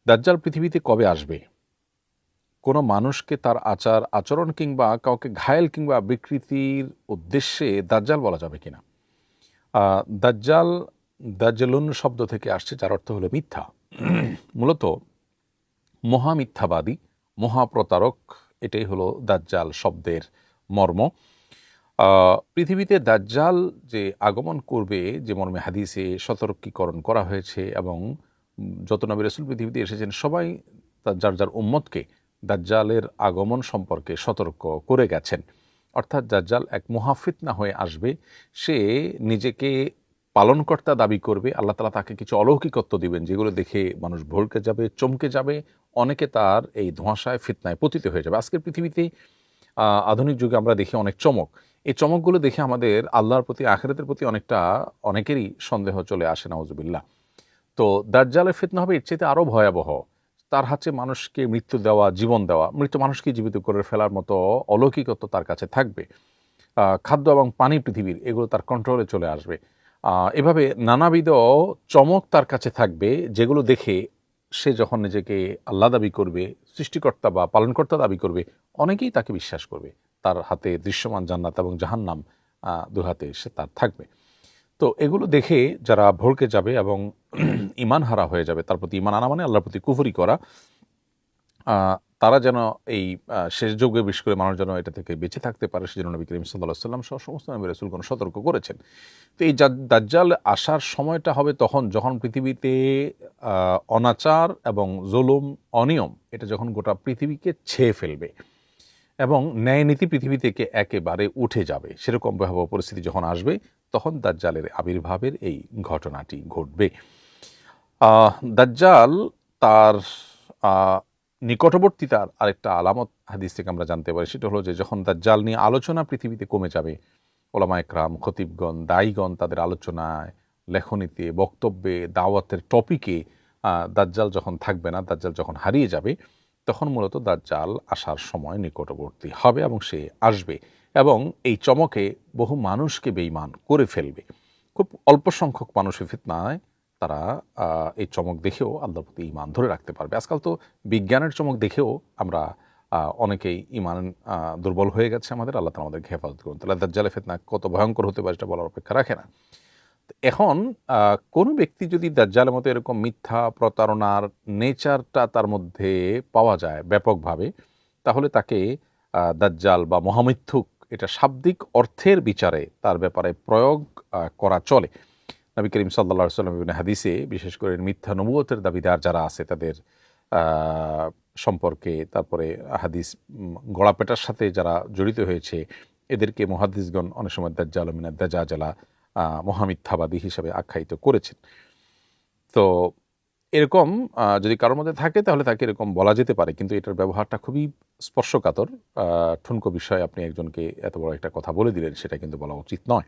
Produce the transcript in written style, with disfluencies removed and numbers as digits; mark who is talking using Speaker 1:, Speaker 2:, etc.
Speaker 1: দাজ্জাল পৃথিবীতে কবে আসবে? কোনো মানুষকে তার আচার আচরণ কিংবা কাউকে ঘায়েল কিংবা বিকৃতির উদ্দেশ্যে দাজ্জাল বলা যাবে কিনা? দাজ্জাল দাজ্জালুন শব্দ থেকে আসছে, যার অর্থ হলো মিথ্যা। মূলত মহামিথ্যাবাদী, মহাপ্রতারক, এটাই হলো দাজ্জাল শব্দের মর্ম। পৃথিবীতে দাজ্জাল যে আগমন করবে, যে মর্মে হাদিসে সতর্কীকরণ করা হয়েছে, এবং যত নবী রাসূল পৃথিবীতে এসেছেন সবাই যার যার উম্মতকে দাজ্জালের আগমন সম্পর্কে সতর্ক করে গেছেন। অর্থাৎ দাজ্জাল এক মহাফিতনা হয়ে আসবে। সে নিজেকে পালনকর্তা দাবি করবে, আল্লাহ তাআলা তাকে কিছু অলৌকিকত্ব দিবেন যেগুলো দেখে মানুষ ভড়কে যাবে, চমকে যাবে, অনেকে তার এই ধোঁয়াশায় ফিতনায় পতিত হয়ে যাবে। আজকের পৃথিবীতে আধুনিক যুগে আমরা দেখি অনেক চমক। এই চমকগুলো দেখে আমাদের আল্লাহর প্রতি, আখিরাতের প্রতি অনেকেরই সন্দেহ চলে আসে, নাউজুবিল্লাহ। তো দাজ্জালের ফিতনা হবে এর চাইতে আরও ভয়াবহ। তার হাতে মানুষকে মৃত্যু দেওয়া, জীবন দেওয়া, মৃত মানুষকে জীবিত করে ফেলার মতো অলৌকিকত্ব তার কাছে থাকবে। খাদ্য এবং পানি পৃথিবীর, এগুলো তার কন্ট্রোলে চলে আসবে। এভাবে নানাবিধ চমক তার কাছে থাকবে, যেগুলো দেখে সে যখন নিজেকে আল্লাহ দাবি করবে, সৃষ্টিকর্তা বা পালনকর্তা দাবি করবে, অনেকেই তাকে বিশ্বাস করবে। তার হাতে দৃশ্যমান জান্নাত এবং জাহান্নাম দু হাতে সে তার থাকবে। তো এগুলো দেখে যারা ভড়কে যাবে এবং ঈমান হারা হয়ে যাবে, তার প্রতি ঈমান আনা মানে আল্লাহর প্রতি কুফরি করা, তারা যেন এই শেষ যুগে, বিশেষ করে মানুষ যেন এটা থেকে বেঁচে থাকতে পারে, সেজন্য নবী করিম সাল্লাল্লাহু আলাইহি ওয়াসাল্লাম সহ সমস্ত নবী রাসূলগণ সতর্ক করেছেন। তো এই দাজ্জাল আসার সময়টা হবে তখন, যখন পৃথিবীতে অনাচার এবং জুলুম, অনিয়ম, এটা যখন গোটা পৃথিবীকে ছেয়ে ফেলবে এবং ন্যায় নীতি পৃথিবী থেকে একেবারে উঠে যাবে। সেরকম ভয়াবহ পরিস্থিতি যখন আসবে, তখন দাজ্জালের আবির্ভাবের এই ঘটনাটি ঘটবে। দাজ্জাল তার নিকটবর্তিতার আরেকটা আলামত হাদিস থেকে আমরা জানতে পারি। সেটা হলো যে যখন দাজ্জাল নিয়ে আলোচনা পৃথিবীতে কমে যাবে, ওলামা একরাম, খতিবগণ, দায়ীগণ তাদের আলোচনায়, লেখনীতে, বক্তব্যে, দাওয়াতের টপিকে দাজ্জাল যখন থাকবে না, দাজ্জাল যখন হারিয়ে যাবে, তখন মূলত দাজ্জাল আসার সময় নিকটবর্তী হবে এবং সে আসবে এবং এই চমকে বহু মানুষকে বেঈমান করে ফেলবে। খুব অল্প সংখ্যক মানুষের ফিতনায় তারা এই চমক দেখেও আল্লাহর প্রতি ঈমান ধরে রাখতে পারবে। আজকাল তো বিজ্ঞানের চমক দেখেও আমরা অনেকেই ঈমান দুর্বল হয়ে গেছে আমাদের। আল্লাহ তাআলা আমাদেরকে হেফাজত করুন। তাহলে দাজ্জালের ফিতনা কত ভয়ঙ্কর হতে পারে সেটা বলার অপেক্ষা রাখে না। এখন কোনো ব্যক্তি যদি দাজ্জালের মতো এরকম মিথ্যা, প্রতারণার নেচারটা তার মধ্যে পাওয়া যায় ব্যাপকভাবে, তাহলে তাকে দাজ্জাল বা মহামিথ্যুক, এটা শাব্দিক অর্থের বিচারে তার ব্যাপারে প্রয়োগ করা চলে। নবী করিম সাল্লাল্লাহু আলাইহি ওয়াসাল্লাম ইবনে হাদিসে বিশেষ করে মিথ্যা নবুয়তের দাবিদার যারা আছে তাদের সম্পর্কে, তারপরে হাদিস গড়াপেটার সাথে যারা জড়িত হয়েছে, এদেরকে মুহাদ্দিসগণ অনেক সময় দাজ্জাল মিনাদ দাজ্জালা, মহামিথ্যাবাদী হিসাবে আখ্যায়িত করেছেন। তো এরকম যদি কারোর মধ্যে থাকে তাহলে তাকে এরকম বলা যেতে পারে, কিন্তু এটার ব্যবহারটা খুবই স্পর্শকাতর। ঠুনকো বিষয়, আপনি একজনকে এত বড় একটা কথা বলে দিলেন, সেটা কিন্তু বলা উচিত নয়।